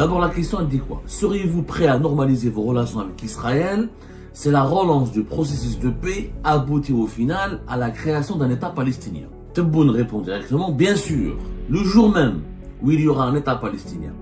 D'abord, la question elle dit quoi? Seriez-vous prêt à normaliser vos relations avec Israël? C'est la relance du processus de paix aboutit au final à la création d'un État palestinien. Tebboune répond directement, bien sûr, le jour même où il y aura un État palestinien.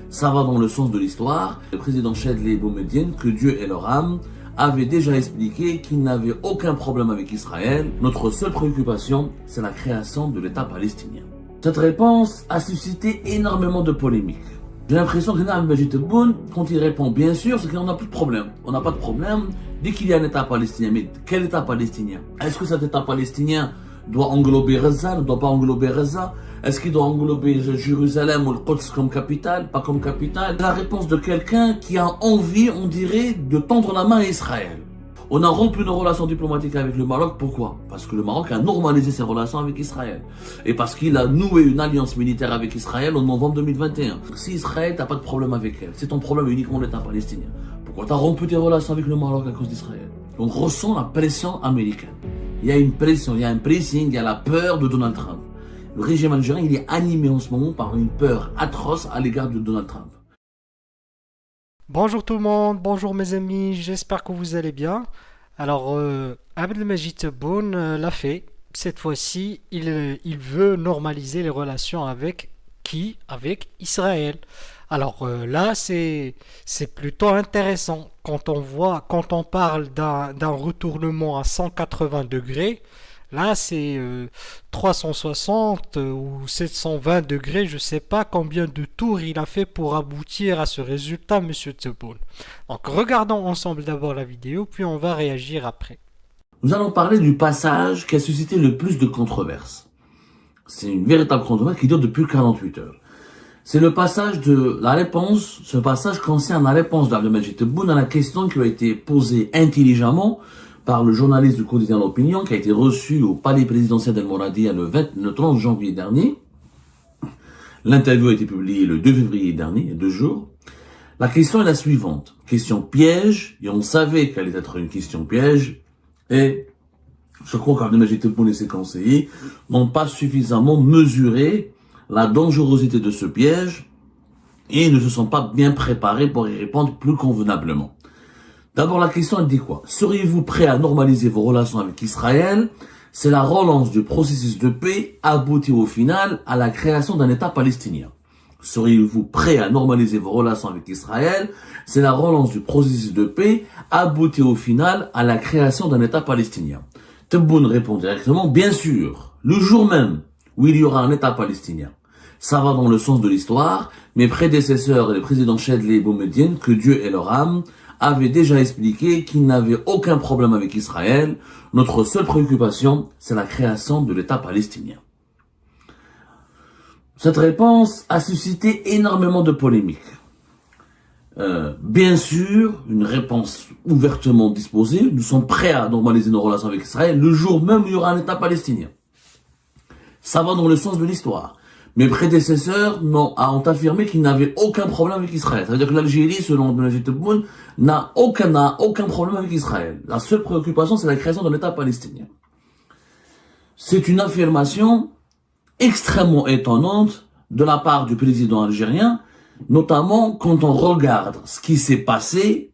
Ça va dans le sens de l'histoire. Le président Chadli Boumediene, que Dieu ait leur âme, avait déjà expliqué qu'il n'avait aucun problème avec Israël. Notre seule préoccupation, c'est la création de l'État palestinien. Cette réponse a suscité énormément de polémiques. J'ai l'impression que Naam Majid Tebboune, quand il répond bien sûr, c'est qu'on n'a plus de problème. On n'a pas de problème dès qu'il y a un État palestinien. Mais quel État palestinien? Est-ce que cet État palestinien doit englober Gaza, ne doit pas englober Gaza? Est-ce qu'il doit englober Jérusalem ou le Quds comme capitale, pas comme capitale? La réponse de quelqu'un qui a envie, on dirait, de tendre la main à Israël. On a rompu nos relations diplomatiques avec le Maroc, pourquoi? Parce que le Maroc a normalisé ses relations avec Israël. Et parce qu'il a noué une alliance militaire avec Israël en novembre 2021. Si Israël, t'as pas de problème avec elle, c'est ton problème uniquement l'État palestinien. Pourquoi t'as rompu tes relations avec le Maroc à cause d'Israël? On ressent la pression américaine. Il y a une pression, il y a un pressing, il y a la peur de Donald Trump. Le régime algérien, il est animé en ce moment par une peur atroce à l'égard de Donald Trump. Bonjour tout le monde, bonjour mes amis, j'espère que vous allez bien. Alors, Abdelmajid Tebboune l'a fait. Cette fois-ci, il veut normaliser les relations avec qui? Avec Israël. Alors là, c'est plutôt intéressant. Quand on parle d'un retournement à 180 degrés, là, c'est 360 ou 720 degrés, je ne sais pas combien de tours il a fait pour aboutir à ce résultat, Monsieur Tebboune. Donc, regardons ensemble d'abord la vidéo, puis on va réagir après. Nous allons parler du passage qui a suscité le plus de controverses. C'est une véritable controverse qui dure depuis 48 heures. C'est le passage de la réponse, ce passage concerne la réponse d'Abdelmajid Tebboune à la question qui a été posée intelligemment par le journaliste du quotidien L'Opinion qui a été reçu au palais présidentiel d'El Mouradia le 30 janvier dernier. L'interview a été publiée le 2 février dernier, il y a 2 jours. La question est la suivante. Question piège, et on savait qu'elle allait être une question piège, et je crois qu'Abdelmajid Tebboune et ses conseillers n'ont pas suffisamment mesuré la dangerosité de ce piège et ne se sont pas bien préparés pour y répondre plus convenablement. D'abord, la question, elle dit quoi? Seriez-vous prêt à normaliser vos relations avec Israël? C'est la relance du processus de paix aboutit au final à la création d'un État palestinien. Seriez-vous prêt à normaliser vos relations avec Israël? C'est la relance du processus de paix aboutit au final à la création d'un État palestinien. Tebboune répond directement, bien sûr, le jour même où il y aura un État palestinien. Ça va dans le sens de l'histoire. Mes prédécesseurs et le président Chadli Boumediene, que Dieu ait leur âme, avait déjà expliqué qu'il n'avait aucun problème avec Israël. Notre seule préoccupation, c'est la création de l'État palestinien. Cette réponse a suscité énormément de polémiques. Bien sûr, une réponse ouvertement disposée. Nous sommes prêts à normaliser nos relations avec Israël le jour même où il y aura un État palestinien. Ça va dans le sens de l'histoire. Mes prédécesseurs ont affirmé qu'ils n'avaient aucun problème avec Israël. Ça veut dire que l'Algérie, selon Abdelmajid Tebboune, n'a aucun problème avec Israël. La seule préoccupation, c'est la création d'un État palestinien. C'est une affirmation extrêmement étonnante de la part du président algérien, notamment quand on regarde ce qui s'est passé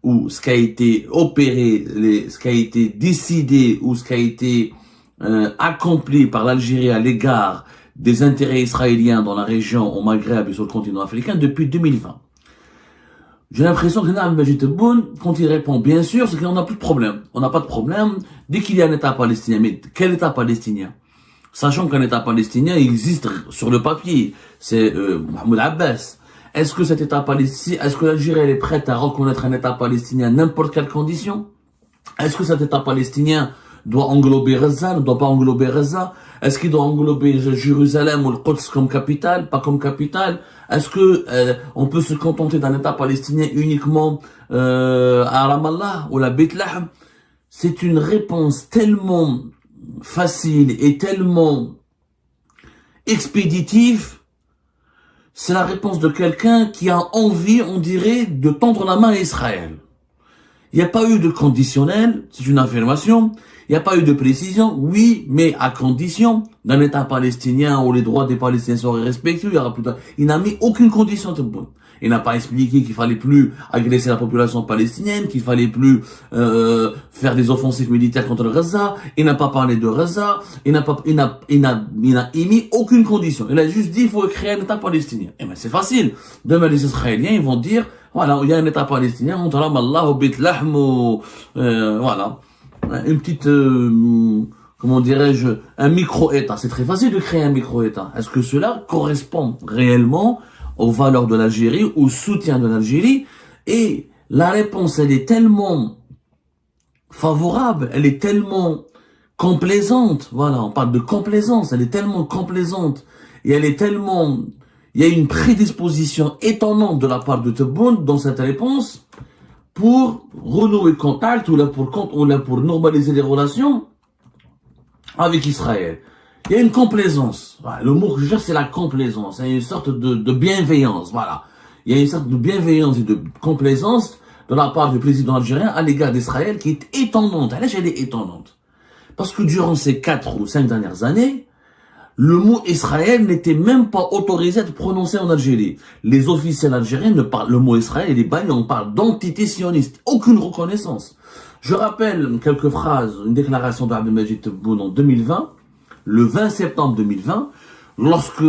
ou ce qui a été opéré, ce qui a été décidé ou ce qui a été accompli par l'Algérie à l'égard des intérêts israéliens dans la région, au Maghreb et sur le continent africain depuis 2020. J'ai l'impression que Naam Majid Tebboune, quand il répond bien sûr, c'est qu'on n'a plus de problème. On n'a pas de problème dès qu'il y a un État palestinien. Mais quel État palestinien? Sachant qu'un État palestinien existe sur le papier, c'est Mahmoud Abbas. Est-ce que cet État palestinien, est-ce que l'Algérie est prête à reconnaître un État palestinien à n'importe quelle condition? Est-ce que cet État palestinien doit englober Gaza, ne doit pas englober Gaza? Est-ce qu'il doit englober Jérusalem ou le Quds comme capitale, pas comme capitale? Est-ce que on peut se contenter d'un État palestinien uniquement à Ramallah ou à Beit Lahm? C'est une réponse tellement facile et tellement expéditive. C'est la réponse de quelqu'un qui a envie, on dirait, de tendre la main à Israël. Il n'y a pas eu de conditionnel, c'est une affirmation. Il n'y a pas eu de précision, oui, mais à condition d'un État palestinien où les droits des Palestiniens seraient respectés. Il n'a mis aucune condition Tebboune. Il n'a pas expliqué qu'il fallait plus agresser la population palestinienne, qu'il fallait plus faire des offensives militaires contre Gaza. Il n'a pas parlé de Gaza. Il n'a émis aucune condition. Il a juste dit il faut créer un État palestinien. Eh ben c'est facile. Demain les Israéliens ils vont dire voilà il y a un État palestinien. On voilà une petite comment dirais-je, un micro-État. C'est très facile de créer un micro-État. Est-ce que cela correspond réellement aux valeurs de l'Algérie, au soutien de l'Algérie? Et la réponse, elle est tellement favorable, elle est tellement complaisante. Voilà, on parle de complaisance. Elle est tellement complaisante et elle est tellement, il y a une prédisposition étonnante de la part de Tebboune dans cette réponse pour renouer contact ou là pour normaliser les relations avec Israël. Il y a une complaisance. Voilà, le mot que je cherche, c'est la complaisance. Il y a une sorte de bienveillance. Voilà. Il y a une sorte de bienveillance et de complaisance de la part du président algérien à l'égard d'Israël qui est étonnante. Elle est étonnante. Parce que durant ces 4 ou 5 dernières années, le mot Israël n'était même pas autorisé à être prononcé en Algérie. Les officiels algériens ne parlent, le mot Israël, il est banni, on parle d'entité sioniste. Aucune reconnaissance. Je rappelle quelques phrases, une déclaration d'Abdelmajid Tebboune en 2020, le 20 septembre 2020, lorsque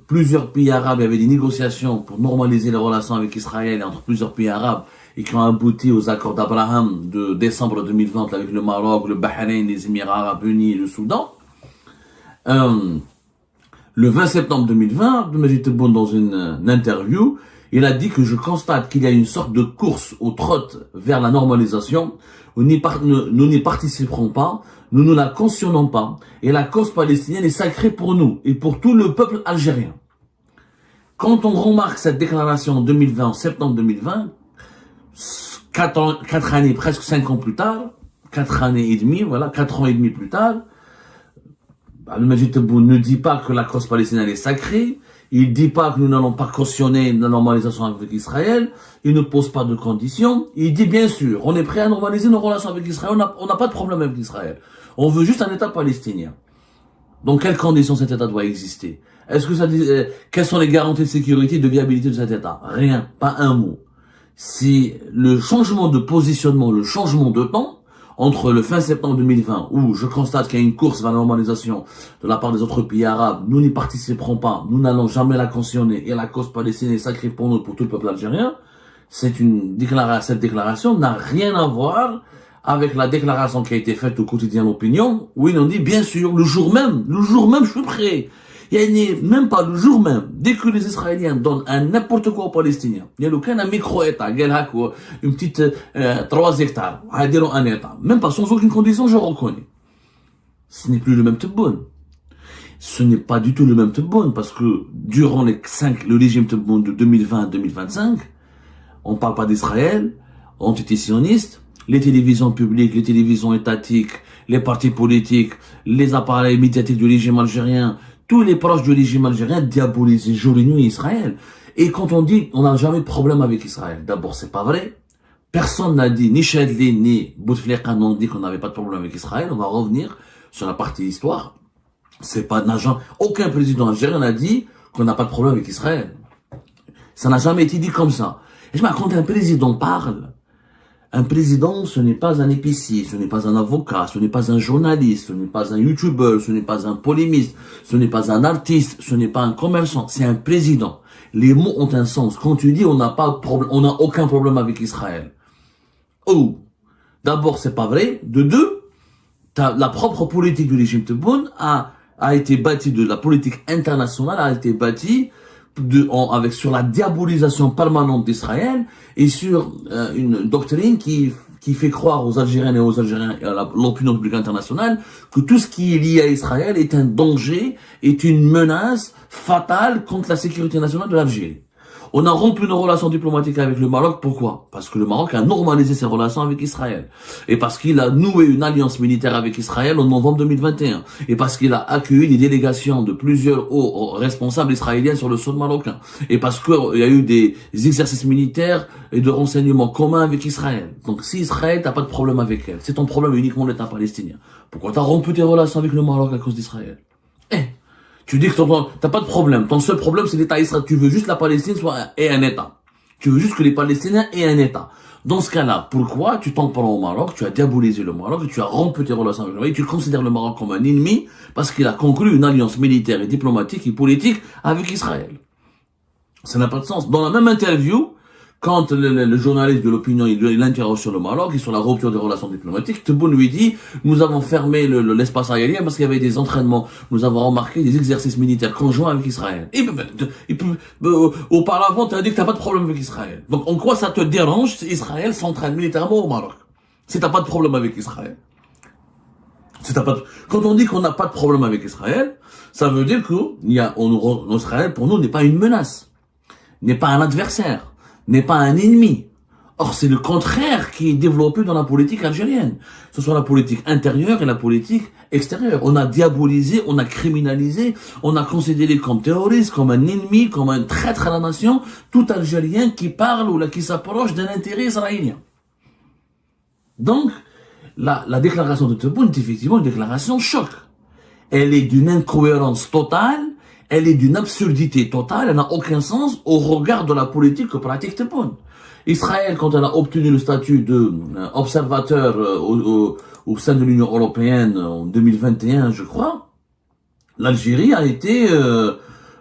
plusieurs pays arabes avaient des négociations pour normaliser les relations avec Israël entre plusieurs pays arabes et qui ont abouti aux accords d'Abraham de décembre 2020 avec le Maroc, le Bahreïn, les Émirats arabes unis et le Soudan. Le 20 septembre 2020, Abdelmajid Tebboune dans une interview, il a dit que je constate qu'il y a une sorte de course au trot vers la normalisation. Nous n'y participerons pas, nous ne la cautionnons pas. Et la cause palestinienne est sacrée pour nous et pour tout le peuple algérien. Quand on remarque cette déclaration en 2020, en septembre 2020, 4 années, presque 5 ans plus tard, 4 années et demie, voilà, 4 ans et demi plus tard, Abdelmajid Tebboune ne dit pas que la cause palestinienne est sacrée. Il dit pas que nous n'allons pas cautionner la normalisation avec Israël. Il ne pose pas de conditions. Il dit bien sûr, on est prêt à normaliser nos relations avec Israël. On n'a pas de problème avec Israël. On veut juste un État palestinien. Dans quelles conditions cet État doit exister? Est-ce que ça dit, quelles sont les garanties de sécurité et de viabilité de cet État? Rien, pas un mot. Si le changement de positionnement, le changement de temps, entre le fin septembre 2020, où je constate qu'il y a une course vers la normalisation de la part des autres pays arabes, nous n'y participerons pas, nous n'allons jamais la cautionner, et la cause palestinienne est sacrée pour nous, pour tout le peuple algérien, cette déclaration n'a rien à voir avec la déclaration qui a été faite au quotidien L'Opinion, où ils ont dit, bien sûr, le jour même, je suis prêt. Il n'y a même pas le jour même, dès que les Israéliens donnent un n'importe quoi aux Palestiniens, il y a aucun micro-État, une petite 3 hectares, un État, même pas sans aucune condition, je reconnais. Ce n'est plus le même Tebboune. Ce n'est pas du tout le même Tebboune, parce que durant le régime Tebboune de 2020 à 2025, on ne parle pas d'Israël, entité sioniste, les télévisions publiques, les télévisions étatiques, les partis politiques, les appareils médiatiques du régime algérien, tous les proches du régime algérien diabolisent jour et nuit Israël. Et quand on dit on n'a jamais de problème avec Israël, d'abord c'est pas vrai. Personne n'a dit, ni Chadli ni Bouteflika n'ont dit qu'on n'avait pas de problème avec Israël. On va revenir sur la partie histoire. C'est pas aucun président algérien n'a dit qu'on n'a pas de problème avec Israël. Ça n'a jamais été dit comme ça. Et je me quand un président parle, un président, ce n'est pas un épicier, ce n'est pas un avocat, ce n'est pas un journaliste, ce n'est pas un youtubeur, ce n'est pas un polémiste, ce n'est pas un artiste, ce n'est pas un commerçant, c'est un président. Les mots ont un sens. Quand tu dis on n'a pas de problème, on n'a aucun problème avec Israël. Oh, d'abord c'est pas vrai. De deux, la propre politique du régime Tebboune a été bâtie de la politique internationale, a été bâtie sur la diabolisation permanente d'Israël et sur une doctrine qui fait croire aux Algériennes et aux Algériens et à l'opinion publique internationale que tout ce qui est lié à Israël est un danger, est une menace fatale contre la sécurité nationale de l'Algérie. On a rompu nos relations diplomatiques avec le Maroc. Pourquoi? Parce que le Maroc a normalisé ses relations avec Israël. Et parce qu'il a noué une alliance militaire avec Israël en novembre 2021. Et parce qu'il a accueilli des délégations de plusieurs hauts responsables israéliens sur le sol marocain. Et parce qu'il y a eu des exercices militaires et de renseignements communs avec Israël. Donc si Israël, t'as pas de problème avec elle. C'est ton problème uniquement l'État palestinien. Pourquoi t'as rompu tes relations avec le Maroc à cause d'Israël? Tu dis que t'as pas de problème. Ton seul problème, c'est l'État Israël. Tu veux juste la Palestine ait un État. Tu veux juste que les Palestiniens aient un État. Dans ce cas-là, pourquoi tu t'en prends au Maroc, tu as diabolisé le Maroc, tu as rompu tes relations avec le Maroc, tu considères le Maroc comme un ennemi parce qu'il a conclu une alliance militaire et diplomatique et politique avec Israël. Ça n'a pas de sens. Dans la même interview, quand le journaliste de l'opinion, il interroge sur le Maroc et sur la rupture des relations diplomatiques, Tebboune lui dit, nous avons fermé l'espace aérien parce qu'il y avait des entraînements. Nous avons remarqué des exercices militaires conjoints avec Israël. Auparavant, tu as dit que t'as pas de problème avec Israël. Donc, en quoi ça te dérange si Israël s'entraîne militairement au Maroc? Si t'as pas de problème avec Israël. Quand on dit qu'on n'a pas de problème avec Israël, ça veut dire que Israël, pour nous, n'est pas une menace. N'est pas un adversaire. N'est pas un ennemi. Or, c'est le contraire qui est développé dans la politique algérienne. Ce soit la politique intérieure et la politique extérieure. On a diabolisé, on a criminalisé, on a considéré comme terroriste, comme un ennemi, comme un traître à la nation, tout Algérien qui parle ou qui s'approche d'un intérêt israélien. Donc, la déclaration de Tebboune est effectivement une déclaration choc. Elle est d'une incohérence totale. Elle est d'une absurdité totale, elle n'a aucun sens au regard de la politique que pratique Tebboune. Israël, quand elle a obtenu le statut d'observateur au sein de l'Union européenne en 2021, je crois, l'Algérie a été, elle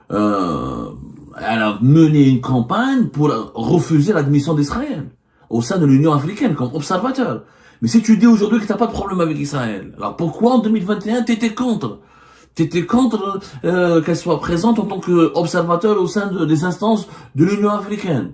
a mené une campagne pour refuser l'admission d'Israël au sein de l'Union africaine comme observateur. Mais si tu dis aujourd'hui que t'as pas de problème avec Israël, alors pourquoi en 2021 t'étais contre? T'étais contre qu'elle soit présente en tant qu'observateur au sein des instances de l'Union africaine.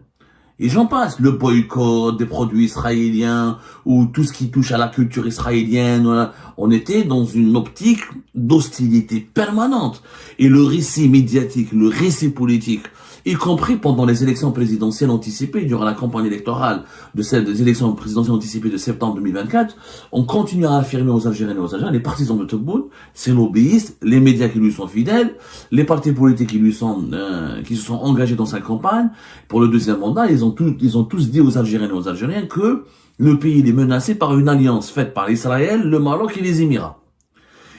Et j'en passe. Le boycott des produits israéliens ou tout ce qui touche à la culture israélienne. On était dans une optique d'hostilité permanente. Et le récit médiatique, le récit politique, y compris pendant les élections présidentielles anticipées, durant la campagne électorale des élections présidentielles anticipées de septembre 2024, on continue à affirmer aux Algériens et aux Algériens, les partisans de Tebboune, ses lobbyistes, les médias qui lui sont fidèles, les partis politiques qui se sont engagés dans sa campagne. Pour le deuxième mandat, ils ont tous dit aux Algériens et aux Algériens que le pays est menacé par une alliance faite par Israël, le Maroc et les Émirats.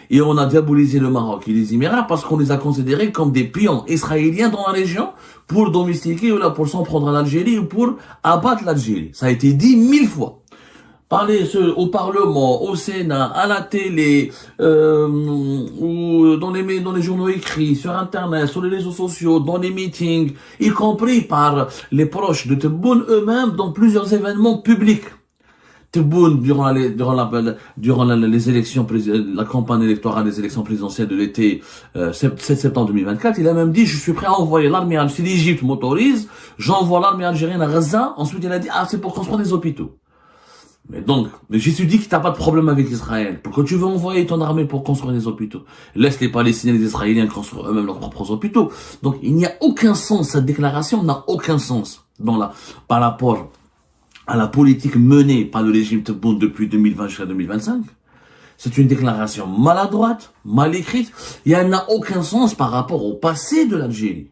Et on a diabolisé le Maroc et les Émirats parce qu'on les a considérés comme des pions israéliens dans la région pour domestiquer ou là pour s'en prendre à l'Algérie ou pour abattre l'Algérie. Ça a été dit 1000 fois. Parler au Parlement, au Sénat, à la télé, ou dans les journaux écrits, sur Internet, sur les réseaux sociaux, dans les meetings, y compris par les proches de Tebboune eux-mêmes dans plusieurs événements publics. Tebboune, durant les élections, la campagne électorale des élections présidentielles de l'été 7 septembre 2024, il a même dit, je suis prêt à envoyer l'armée algérienne, si l'Égypte m'autorise, j'envoie l'armée algérienne à Gaza. Ensuite, il a dit, c'est pour construire des hôpitaux. Mais je suis dit que t'as pas de problème avec Israël. Pourquoi tu veux envoyer ton armée pour construire des hôpitaux? Laisse les Palestiniens et les Israéliens construire eux-mêmes leurs propres hôpitaux. Donc, il n'y a aucun sens, cette déclaration n'a aucun sens par rapport à la politique menée par le régime Tebboune depuis 2020 jusqu'à 2025. C'est une déclaration maladroite, mal écrite, et elle n'a aucun sens par rapport au passé de l'Algérie.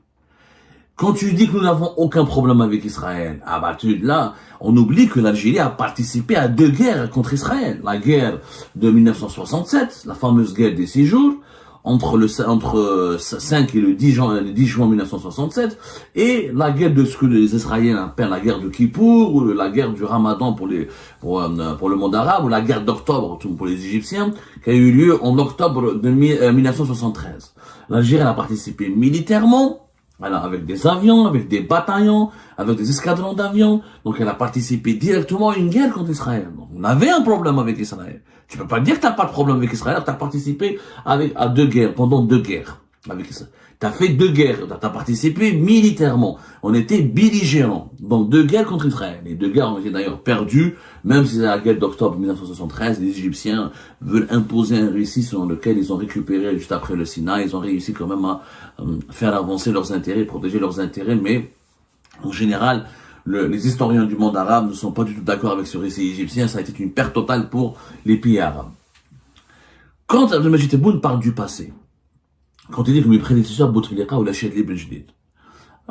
Quand tu dis que nous n'avons aucun problème avec Israël, là, on oublie que l'Algérie a participé à 2 guerres contre Israël. La guerre de 1967, la fameuse guerre des 6 jours, entre 5 et le 10 juin 1967, et la guerre de ce que les Israéliens appellent la guerre de Kippour, ou la guerre du Ramadan pour le monde arabe, ou la guerre d'octobre pour les Égyptiens, qui a eu lieu en octobre de 1973. L'Algérie a participé militairement, avec des avions, avec des bataillons, avec des escadrons d'avions. Donc elle a participé directement à une guerre contre Israël. Donc on avait un problème avec Israël. Tu peux pas dire que t'as pas de problème avec Israël, t'as participé à 2 guerres, pendant 2 guerres avec Israël. T'as fait 2 guerres, t'as participé militairement. On était belligérants dans 2 guerres contre Israël. Les 2 guerres ont été d'ailleurs perdues, même si c'est la guerre d'octobre 1973, les Égyptiens veulent imposer un récit selon lequel ils ont récupéré juste après le Sinaï, ils ont réussi quand même à faire avancer leurs intérêts, protéger leurs intérêts, mais en général, les historiens du monde arabe ne sont pas du tout d'accord avec ce récit égyptien, ça a été une perte totale pour les pays arabes. Quand Abdelmajid Tebboune parle du passé, quand il dit que mes prédécesseurs, Bouteflika ou Lached Ben Jdid,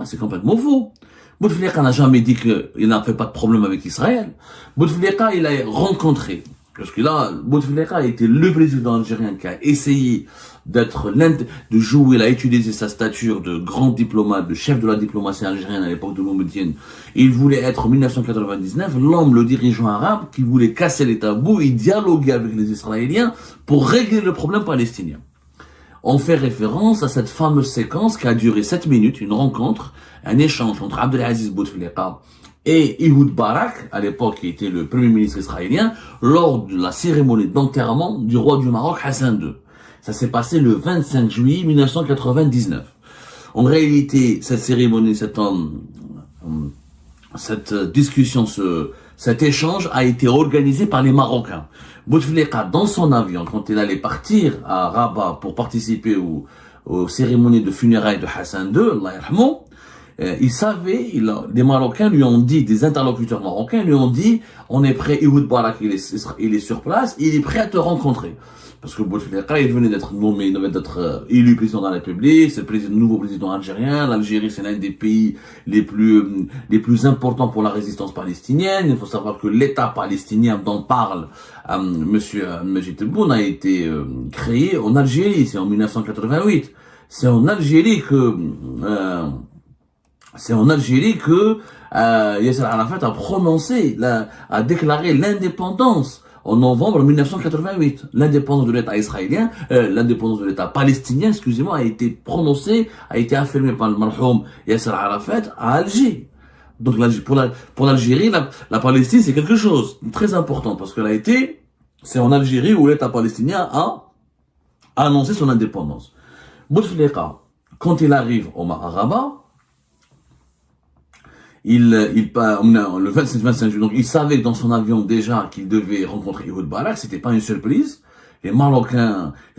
c'est complètement faux. Bouteflika n'a jamais dit qu'il n'a fait pas de problème avec Israël. Bouteflika, il a rencontré Parce que là, Bouteflika a été le président algérien qui a essayé de jouer, il a utilisé sa stature de grand diplomate, de chef de la diplomatie algérienne à l'époque de Boumediene. Il voulait être en 1999 l'homme, le dirigeant arabe qui voulait casser les tabous et dialoguer avec les Israéliens pour régler le problème palestinien. On fait référence à cette fameuse séquence qui a duré 7 minutes, une rencontre, un échange entre Abdelaziz Bouteflika et Ehud Barak, à l'époque qui était le premier ministre israélien, lors de la cérémonie d'enterrement du roi du Maroc Hassan II. Ça s'est passé le 25 juillet 1999. En réalité, cette cérémonie, cette discussion, cet échange a été organisé par les Marocains. Bouteflika, dans son avion, quand il allait partir à Rabat pour participer aux cérémonies de funérailles de Hassan II, Allah yarhamou, il savait, les Marocains lui ont dit, des interlocuteurs marocains lui ont dit, on est prêt, Ehud Barak, il est sur place, il est prêt à te rencontrer. Parce que Bouteflika, il venait d'être nommé, il venait d'être élu président de la République, c'est le nouveau président algérien. L'Algérie, c'est l'un des pays les plus importants pour la résistance palestinienne. Il faut savoir que l'État palestinien dont parle Monsieur Majid Tebboune a été créé en Algérie, c'est en 1988. C'est en Algérie que Yasser Arafat a a déclaré l'indépendance en novembre 1988. L'indépendance de l'État israélien, l'indépendance de l'État palestinien, excusez-moi, a été prononcée, a été affirmée par le marhoum Yasser Arafat à Alger. Donc pour l'Algérie, la Palestine, c'est quelque chose de très important parce que c'est en Algérie où l'État palestinien a annoncé son indépendance. Bouteflika, quand il arrive à Rabat, le 25 juillet, donc il savait que dans son avion déjà qu'il devait rencontrer Ehud Barak, c'était pas une surprise. Les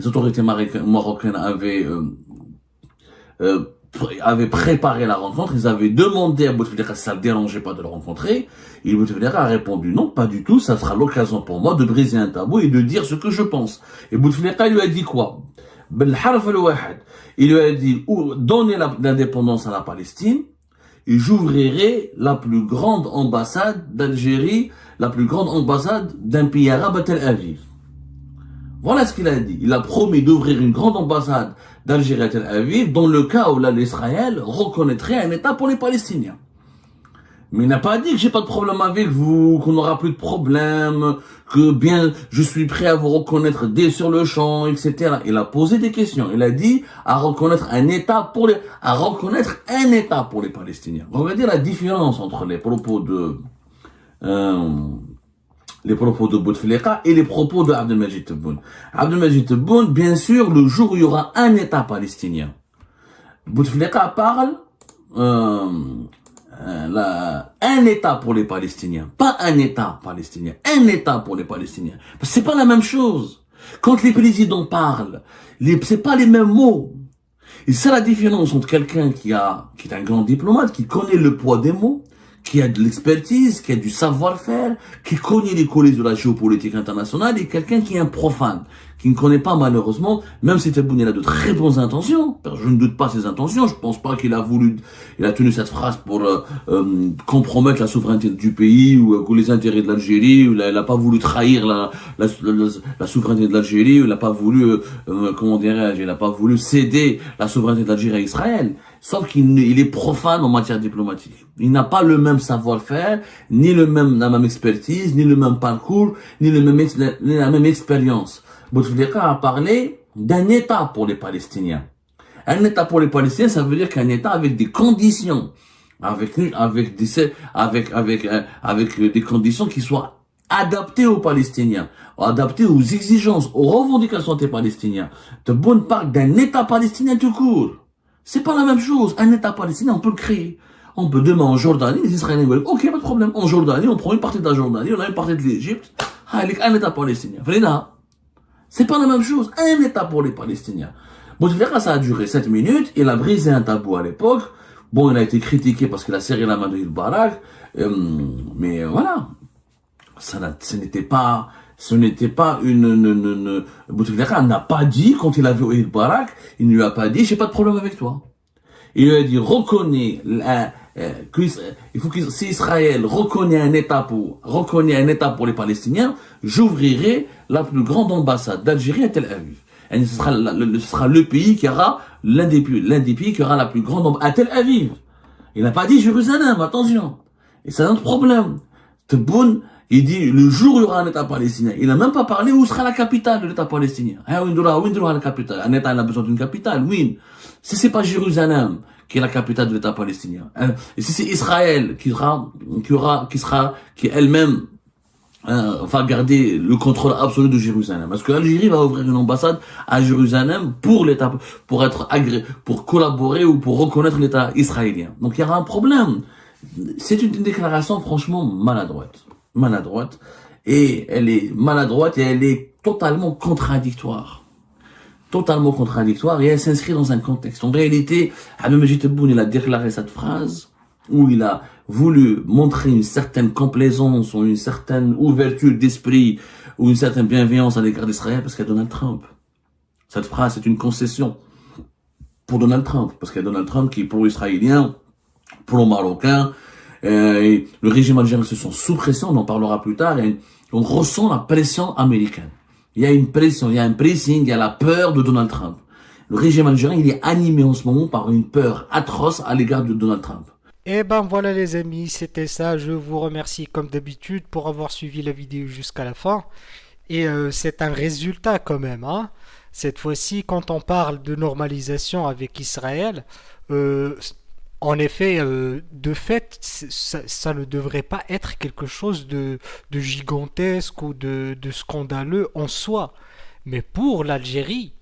autorités marocaines avaient préparé la rencontre, ils avaient demandé à Bouteflika si ça ne dérangeait pas de le rencontrer, et Bouteflika a répondu non, pas du tout, ça sera l'occasion pour moi de briser un tabou et de dire ce que je pense. Et Bouteflika lui a dit quoi? Il lui a dit, donnez l'indépendance à la Palestine, et j'ouvrirai la plus grande ambassade d'Algérie, la plus grande ambassade d'un pays arabe à Tel Aviv. Voilà ce qu'il a dit. Il a promis d'ouvrir une grande ambassade d'Algérie à Tel Aviv dans le cas où l'Israël reconnaîtrait un État pour les Palestiniens. Mais il n'a pas dit que j'ai pas de problème avec vous, qu'on n'aura plus de problème, que bien, je suis prêt à vous reconnaître dès sur le champ, etc. Il a posé des questions. Il a dit à reconnaître un État pour les Palestiniens. Regardez la différence entre les propos de Bouteflika et les propos de Abdelmajid Tebboune. Abdelmajid Tebboune, bien sûr, le jour où il y aura un État palestinien. Bouteflika parle un État pour les Palestiniens, pas un État palestinien, un État pour les Palestiniens. Parce que c'est pas la même chose. Quand les présidents parlent, c'est pas les mêmes mots. Et c'est la différence entre quelqu'un qui est un grand diplomate, qui connaît le poids des mots, qui a de l'expertise, qui a du savoir-faire, qui connaît les coulisses de la géopolitique internationale, et quelqu'un qui est un profane, qui ne connaît pas malheureusement, même si Tebboune a de très bonnes intentions, je ne doute pas ses intentions, je pense pas qu'il a tenu cette phrase pour compromettre la souveraineté du pays ou les intérêts de l'Algérie, ou il n'a pas voulu trahir la souveraineté de l'Algérie, ou il n'a pas voulu, il n'a pas voulu céder la souveraineté de l'Algérie à Israël. Sauf qu'il est profane en matière diplomatique. Il n'a pas le même savoir-faire, ni la même expertise, ni le même parcours, ni la même expérience. Bouteflika a parlé d'un État pour les Palestiniens. Un État pour les Palestiniens, ça veut dire qu'un État avec des conditions, avec des conditions qui soient adaptées aux Palestiniens, adaptées aux exigences, aux revendications des Palestiniens. Tebboune parle d'un État palestinien tout court. C'est pas la même chose. Un État palestinien, on peut le créer. On peut demain en Jordanie, les Israéliens veulent, ok, pas de problème. En Jordanie, on prend une partie de la Jordanie, on a une partie de l'Égypte. Un État palestinien. C'est pas la même chose. Un État pour les Palestiniens. Bouteflika, ça a duré 7 minutes. Il a brisé un tabou à l'époque. Bon, il a été critiqué parce qu'il a serré la main de Ehud Barak. Mais voilà. Ce n'était pas Bouteflika n'a pas dit, quand il a vu Ehud Barak, il ne lui a pas dit, j'ai pas de problème avec toi. Il lui a dit, reconnais il faut que si Israël reconnaît un État pour les Palestiniens, j'ouvrirai la plus grande ambassade d'Algérie à Tel Aviv. Et ce sera le pays qui aura l'un des pays qui aura la plus grande ambassade à Tel Aviv. Il n'a pas dit Jérusalem, attention. Et c'est un autre problème. Tebboune, il dit le jour où il y aura un État palestinien. Il n'a même pas parlé où sera la capitale de l'État palestinien. Où la capitale. Un État a besoin d'une capitale, oui. Si c'est pas Jérusalem qui est la capitale de l'État palestinien, et si c'est Israël qui elle-même va garder le contrôle absolu de Jérusalem. Parce que l'Algérie va ouvrir une ambassade à Jérusalem pour l'État, pour collaborer ou pour reconnaître l'État israélien. Donc il y aura un problème. C'est une déclaration franchement maladroite. Et elle est totalement contradictoire. Et elle s'inscrit dans un contexte. En réalité, Abdel Majid Tebboune, il a déclaré cette phrase où il a voulu montrer une certaine complaisance ou une certaine ouverture d'esprit ou une certaine bienveillance à l'égard d'Israël parce qu'il y a Donald Trump. Cette phrase, c'est une concession pour Donald Trump parce qu'il y a Donald Trump qui est pro-israélien, pro-marocain. Le régime algérien se sent sous pression, on en parlera plus tard, et on ressent la pression américaine. Il y a une pression, il y a un pressing, il y a la peur de Donald Trump. Le régime algérien, il est animé en ce moment par une peur atroce à l'égard de Donald Trump. Et ben voilà les amis, c'était ça. Je vous remercie comme d'habitude pour avoir suivi la vidéo jusqu'à la fin. Et c'est un résultat quand même, hein. Cette fois-ci, quand on parle de normalisation avec Israël, en effet, de fait, ça ne devrait pas être quelque chose de gigantesque ou de scandaleux en soi. Mais pour l'Algérie,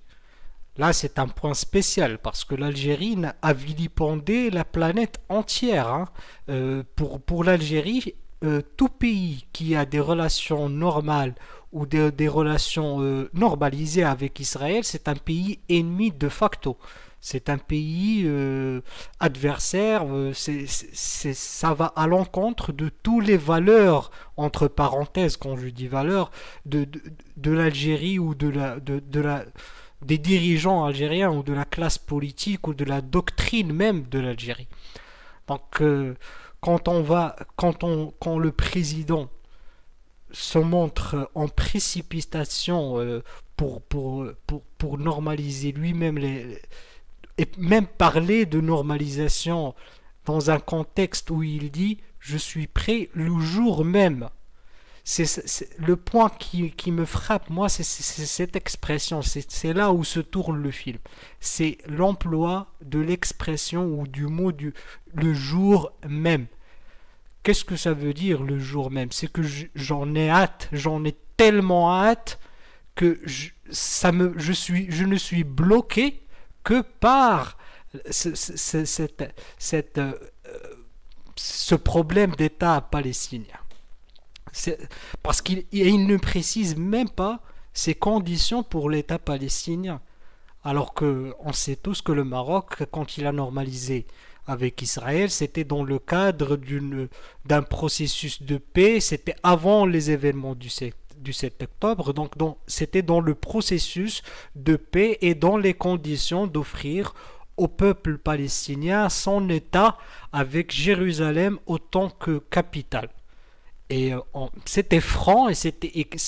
là, c'est un point spécial parce que l'Algérie a vilipendé la planète entière, hein. Pour l'Algérie, tout pays qui a des relations normales ou des relations normalisées avec Israël, c'est un pays ennemi de facto. C'est un pays adversaire, ça va à l'encontre de toutes les valeurs, entre parenthèses, quand je dis valeurs, de l'Algérie ou des dirigeants algériens ou de la classe politique ou de la doctrine même de l'Algérie. Donc, quand le président se montre en précipitation pour normaliser lui-même et même parler de normalisation dans un contexte où il dit « je suis prêt le jour même ». C'est le point qui me frappe, moi, c'est cette expression, c'est là où se tourne le film. C'est l'emploi de l'expression ou du mot le jour même. Qu'est-ce que ça veut dire le jour même? C'est que j'en ai hâte, j'en ai tellement hâte que je ne suis bloqué que par ce problème d'État palestinien. Parce qu'il ne précise même pas ses conditions pour l'État palestinien. Alors qu'on sait tous que le Maroc, quand il a normalisé avec Israël, c'était dans le cadre d'un processus de paix, c'était avant les événements du 7 octobre, donc c'était dans le processus de paix et dans les conditions d'offrir au peuple palestinien son État avec Jérusalem autant que capitale. Et c'était franc et c'est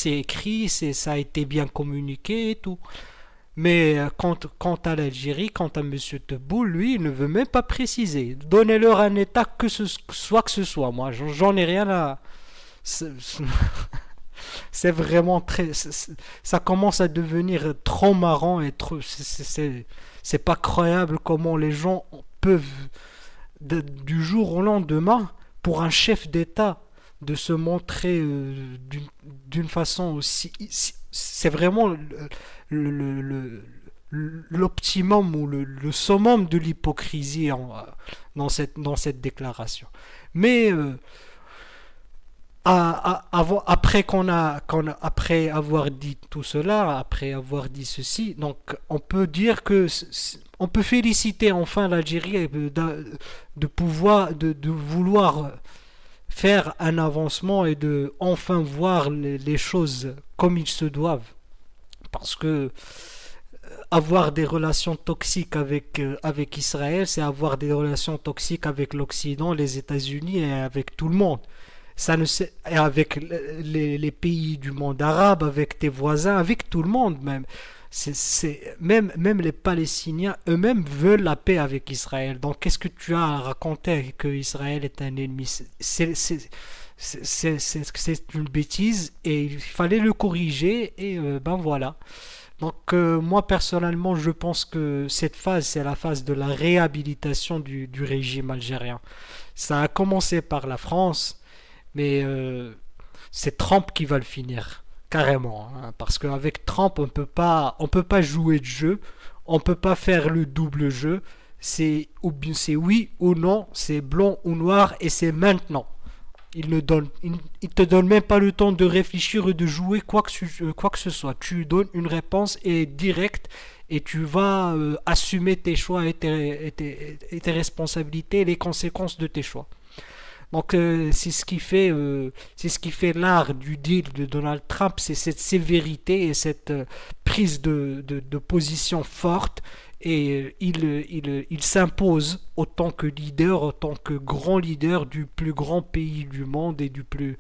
écrit, ça a été bien communiqué et tout. Mais quant à l'Algérie, quant à M. Tebboune, lui, il ne veut même pas préciser. Donnez-leur un État que ce soit. Moi, j'en ai rien à... C'est vraiment très... Ça commence à devenir trop marrant et trop... C'est pas croyable comment les gens peuvent, du jour au lendemain, pour un chef d'État, de se montrer d'une façon aussi... C'est vraiment l'optimum ou le summum de l'hypocrisie dans cette déclaration. Mais après avoir dit tout cela, après avoir dit ceci, donc on peut dire que on peut féliciter enfin l'Algérie de vouloir faire un avancement et de enfin voir les choses comme ils se doivent. Parce que avoir des relations toxiques avec Israël, c'est avoir des relations toxiques avec l'Occident, les États-Unis et avec tout le monde. Ça ne sait- Et avec les pays du monde arabe, avec tes voisins, avec tout le monde même. Même les Palestiniens eux-mêmes veulent la paix avec Israël. Donc qu'est-ce que tu as à raconter que Israël est un ennemi? C'est une bêtise et il fallait le corriger et ben voilà. Donc moi personnellement je pense que cette phase c'est la phase de la réhabilitation du régime algérien. Ça a commencé par la France, mais c'est Trump qui va le finir carrément, hein, parce qu'avec Trump on peut pas jouer de jeu, on peut pas faire le double jeu. C'est oui ou non, c'est blanc ou noir et c'est maintenant. Il te donne même pas le temps de réfléchir et de jouer quoi que ce soit. Tu donnes une réponse et directe et tu vas assumer tes choix et tes responsabilités et les conséquences de tes choix. Donc c'est ce qui fait l'art du deal de Donald Trump, c'est cette sévérité et cette prise de position forte et il s'impose autant que leader, autant que grand leader du plus grand pays du monde et du plus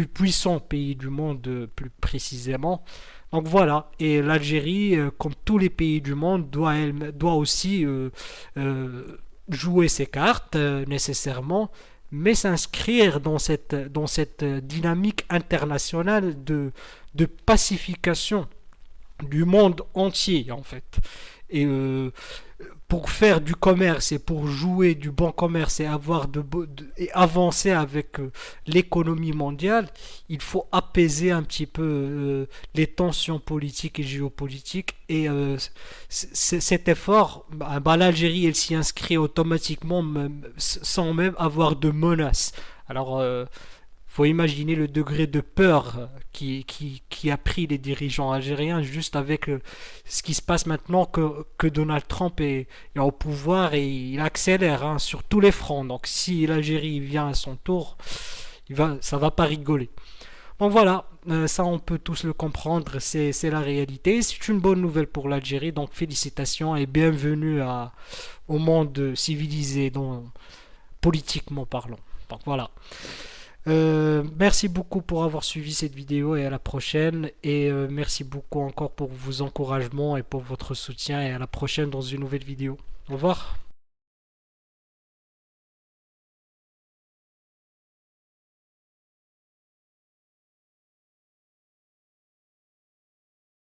puissant pays du monde plus précisément. Donc voilà, et l'Algérie, comme tous les pays du monde, doit aussi jouer ses cartes nécessairement, mais s'inscrire dans cette dynamique internationale de pacification du monde entier en fait. Et pour faire du commerce et pour jouer du bon commerce et et avancer avec l'économie mondiale, il faut apaiser un petit peu les tensions politiques et géopolitiques. Et cet effort, l'Algérie, elle s'y inscrit automatiquement sans même avoir de menaces. Alors, faut imaginer le degré de peur qui a pris les dirigeants algériens juste avec ce qui se passe maintenant que Donald Trump est au pouvoir et il accélère hein, sur tous les fronts. Donc si l'Algérie vient à son tour, ça va pas rigoler. Bon voilà, ça on peut tous le comprendre, c'est la réalité. C'est une bonne nouvelle pour l'Algérie, donc félicitations et bienvenue au monde civilisé, politiquement parlant. Donc voilà. Merci beaucoup pour avoir suivi cette vidéo et à la prochaine. Et merci beaucoup encore pour vos encouragements et pour votre soutien et à la prochaine dans une nouvelle vidéo. Au revoir.